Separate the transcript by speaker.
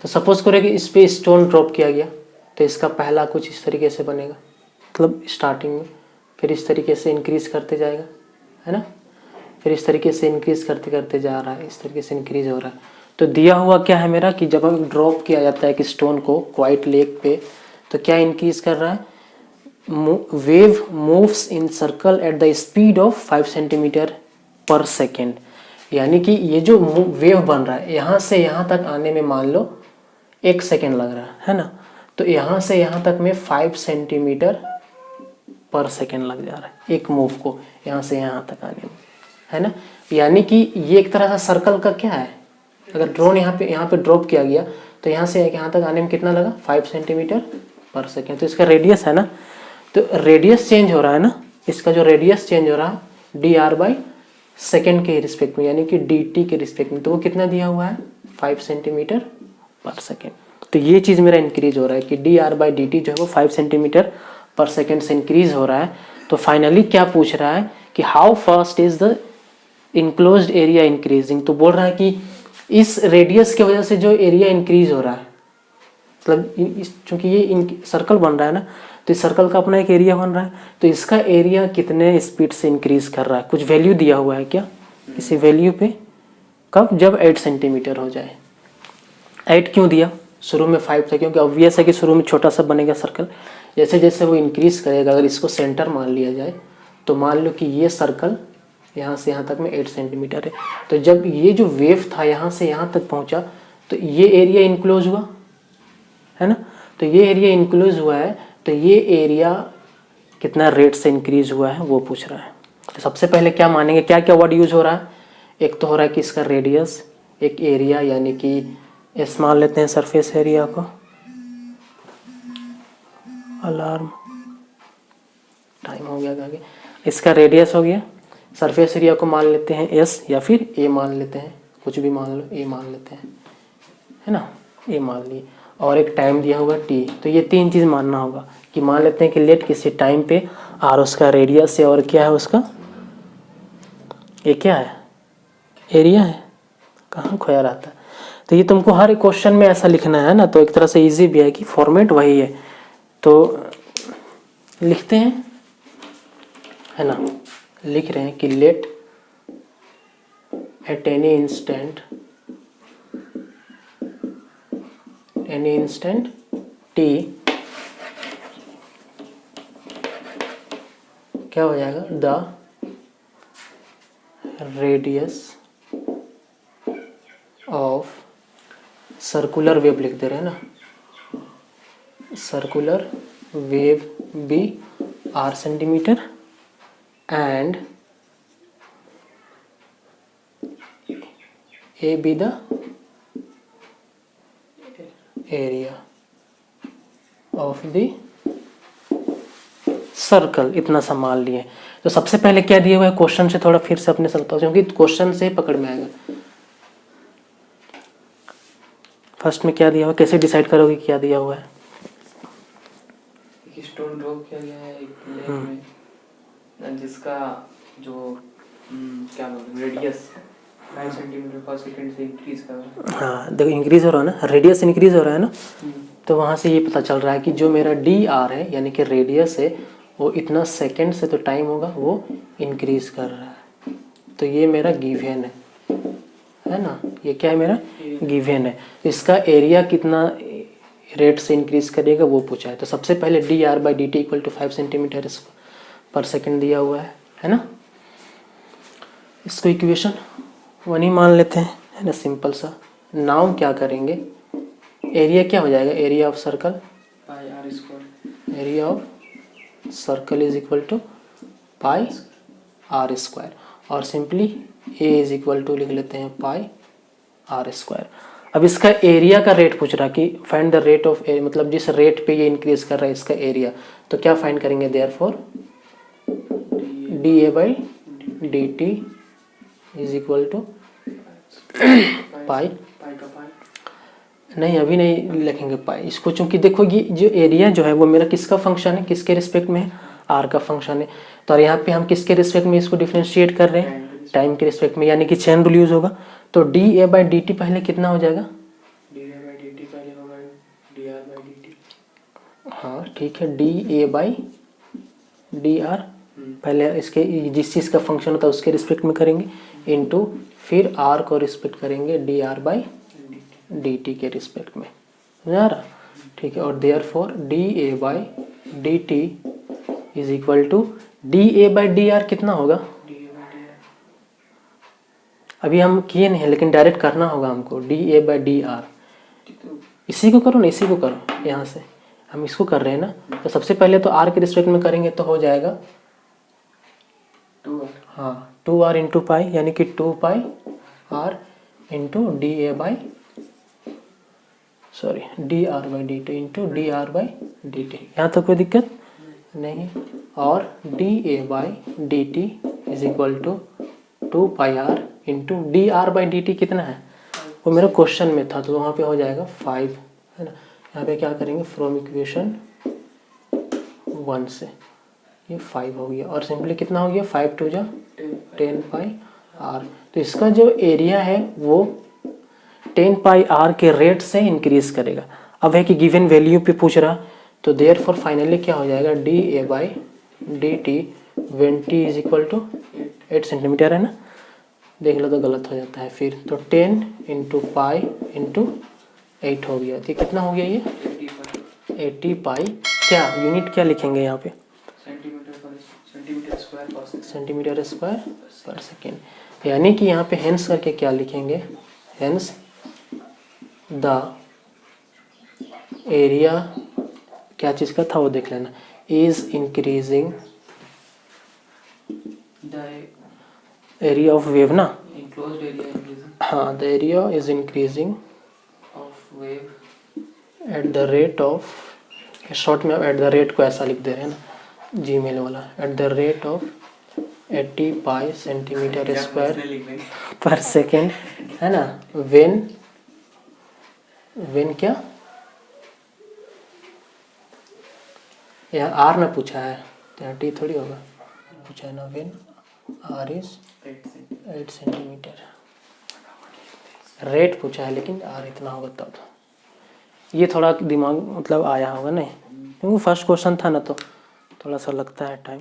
Speaker 1: तो सपोज करो कि इस पे स्टोन ड्रॉप किया गया, तो इसका पहला कुछ इस तरीके से बनेगा, मतलब स्टार्टिंग में, फिर इस तरीके से इंक्रीज करते जाएगा, है ना, फिर इस तरीके से इंक्रीज करते करते जा रहा है, इस तरीके से इंक्रीज हो रहा है। तो दिया हुआ क्या है मेरा कि जब हम ड्रॉप किया जाता है कि स्टोन को क्वाइट लेक पे, तो क्या इंक्रीज कर रहा है, wave moves in circle at the speed of 5 centimetre per second. यानी कि ये जो वेव बन रहा है यहाँ से यहाँ तक आने में मान लो 1 सेकेंड लग रहा है ना, तो यहाँ से यहाँ तक में 5 सेंटीमीटर पर सेकेंड लग जा रहा है एक मूव को यहाँ से यहाँ तक आने में, है ना। यानी कि ये एक तरह का सर्कल का क्या है, अगर ड्रोन यहाँ पे ड्रॉप किया गया तो यहाँ से यहाँ तक आने में कितना लगा, 5 सेंटीमीटर पर सेकेंड। तो इसका रेडियस है ना, तो रेडियस चेंज हो रहा है ना, इसका जो रेडियस चेंज हो रहा है dr/सेकेंड के रिस्पेक्ट में, यानी कि dt के रिस्पेक्ट में, तो वो कितना दिया हुआ है, 5 सेंटीमीटर पर सेकेंड। तो ये चीज़ मेरा इंक्रीज हो रहा है कि dr/dt जो है वो 5 सेंटीमीटर पर सेकेंड से इंक्रीज हो रहा है। तो फाइनली क्या पूछ रहा है कि how fast is the enclosed area increasing. तो बोल रहा है कि इस रेडियस की वजह से जो एरिया इंक्रीज हो रहा है, मतलब चूंकि ये सर्कल बन रहा है ना, तो इस सर्कल का अपना एक एरिया बन रहा है, तो इसका एरिया कितने स्पीड से इंक्रीज कर रहा है, कुछ वैल्यू दिया हुआ है क्या, इसी वैल्यू पे, कब, जब 8 सेंटीमीटर हो जाए। 8 क्यों दिया, शुरू में 5 था, क्योंकि ऑब्वियस है कि शुरू में छोटा सा बनेगा सर्कल, जैसे जैसे वो इंक्रीज करेगा, अगर इसको सेंटर मान लिया जाए तो मान लो कि ये सर्कल यहाँ से यहाँ तक में 8 सेंटीमीटर है, तो जब ये जो वेव था यहाँ से यहाँ तक पहुँचा तो ये एरिया इनक्लोज हुआ, है ना, तो ये एरिया इनक्लोज हुआ है, तो ये एरिया कितना रेट से इंक्रीज हुआ है वो पूछ रहा है। तो सबसे पहले क्या मानेंगे, क्या क्या वर्ड यूज हो रहा है, एक तो हो रहा है कि इसका रेडियस, एक एरिया यानी कि एस मान लेते हैं सरफेस एरिया को, अलार्म टाइम हो गया आगे, इसका रेडियस हो गया, सरफेस एरिया को मान लेते हैं एस या फिर ए मान लेते हैं, कुछ भी मान लो, ए मान लेते हैं, है ना, ए मान लिए, और एक टाइम दिया होगा टी। तो ये 3 चीज़ मानना होगा कि मान लेते हैं कि लेट किसी टाइम पे और उसका रेडियस है और क्या है उसका, ये क्या है, एरिया है, कहाँ खोया रहता है। तो ये तुमको हर क्वेश्चन में ऐसा लिखना है ना, तो एक तरह से इजी भी है कि फॉर्मेट वही है, तो लिखते हैं, है ना, लिख रहे हैं कि let at any instant t क्या हो जाएगा, the radius of circular wave, लिख दे रहे हैं ना, circular wave be r centimetre and A be the area of the circle, इतना सा मान लिए। तो सबसे पहले क्या दिया हुआ है, क्वेश्चन से थोड़ा फिर से अपने चलता हूँ क्योंकि क्वेश्चन से पकड़ में आएगा। फर्स्ट में क्या दिया हुआ, कैसे डिसाइड करोगे क्या दिया हुआ है,
Speaker 2: स्टोन ड्रॉप किया गया है एक लेक में, जिसका जो क्या बोलते हैं रेडियस 5 सेंटीमीटर पर सेकंड से इंक्रीज कर रहा है।
Speaker 1: हाँ देखो इंक्रीज हो रहा है ना, रेडियस इंक्रीज हो रहा है ना, तो वहाँ से ये पता चल रहा है कि जो मेरा डी आर है यानी कि रेडियस है वो इतना सेकंड से तो टाइम होगा वो इंक्रीज कर रहा है। तो ये मेरा गिवन है ना, ये क्या है मेरा गिवन है। इसका एरिया कितना रेट से इंक्रीज करेगा वो पूछा है। तो सबसे पहले d r by d t equal to 5 centimetre per second दिया हुआ है ना। इसको इक्वेशन 1 ही मान लेते हैं, है ना, सिंपल सा। नाउ क्या करेंगे, एरिया क्या हो जाएगा, area of circle
Speaker 2: pi r square,
Speaker 1: area of circle is equal to pi r square, और simply a is equal to लिख लेते हैं पाई आर स्क्वायर। अब इसका एरिया का रेट पूछ रहा कि find the rate of area, मतलब जिस रेट पे ये इंक्रीज कर रहा है इसका एरिया, तो क्या फाइंड करेंगे, therefore d a by d t is equal to pi, नहीं अभी नहीं लिखेंगे पाई इसको, चूंकि देखो ये जो एरिया जो है वो मेरा किसका फंक्शन है, किसके रिस्पेक्ट में है, आर का फंक्शन है। तो और यहाँ पे हम किसके रिस्पेक्ट में इसको डिफरेंशिएट कर रहे हैं, टाइम के रिस्पेक्ट में, यानी कि चेन रूल यूज होगा। तो D a by d T पहले कितना हो जाएगा,
Speaker 2: dt।
Speaker 1: हाँ ठीक है, DA/DR पहले इसके जिस चीज़ का फंक्शन होता है उसके रिस्पेक्ट में करेंगे, इनटू फिर R को रिस्पेक्ट करेंगे dR/dt के रिस्पेक्ट में, समझ आ रहा? ठीक है, और therefore DA/dt is equal to DA/DR कितना होगा?
Speaker 2: DA/DR
Speaker 1: अभी हम किए नहीं है लेकिन डायरेक्ट करना होगा हमको। DA/DR
Speaker 2: तो
Speaker 1: इसी को करो ना, इसी को करो, यहाँ से हम इसको कर रहे हैं ना, तो सबसे पहले तो R के रिस्पेक्ट में करेंगे तो हो जाएगा
Speaker 2: 2R।
Speaker 1: हाँ 2R इंटू पाई, यानी कि 2 pi R into DR/dt into DR/dt। यहाँ तो कोई दिक्कत नहीं। और DA/dt is equal to 2 pi R into DR/dt कितना है वो मेरा क्वेश्चन में था, तो वहाँ पे हो जाएगा 5, है ना। यहाँ पे क्या करेंगे, फ्रॉम इक्वेशन 1 से ये 5 हो गया, और सिंपली कितना हो गया, 5 2 जा 10 पाई R। तो इसका जो एरिया है वो 10 पाई R के रेट से इंक्रीज करेगा। अब है कि गिवन वैल्यू पे पूछ रहा, तो देयरफॉर फाइनली क्या हो जाएगा, DA/dt when t is equal to 8 centimetre, है ना। देख लो तो गलत हो जाता है फिर, तो 10 इंटू पाई इंटू 8 हो गया। तो कितना हो गया ये 80 पाई। क्या यूनिट क्या लिखेंगे यहाँ पे, सेंटीमीटर स्क्वायर पर सेकेंड, यानी कि यहाँ पे हेंस करके क्या लिखेंगे, हेंस द एरिया, क्या चीज़ का था वो देख लेना, is increasing area of wave ना,
Speaker 2: enclosed area increasing
Speaker 1: हाँ the area is increasing
Speaker 2: of wave
Speaker 1: at the rate of, short में एट द रेट को ऐसा लिख दे रहे हैं ना, जीमेल वाला, at the rate of 80 pi centimetre square पर सेकेंड, है ना। वेन क्या, यहाँ आर ना पूछा है तो यहाँ टी थोड़ी होगा, पूछा है ना, when r is 8 centimetre, rate पूछा है लेकिन आर इतना होगा तब। ये थोड़ा दिमाग मतलब आया होगा नहीं, क्योंकि फर्स्ट क्वेश्चन था ना तो थोड़ा सा लगता है टाइम।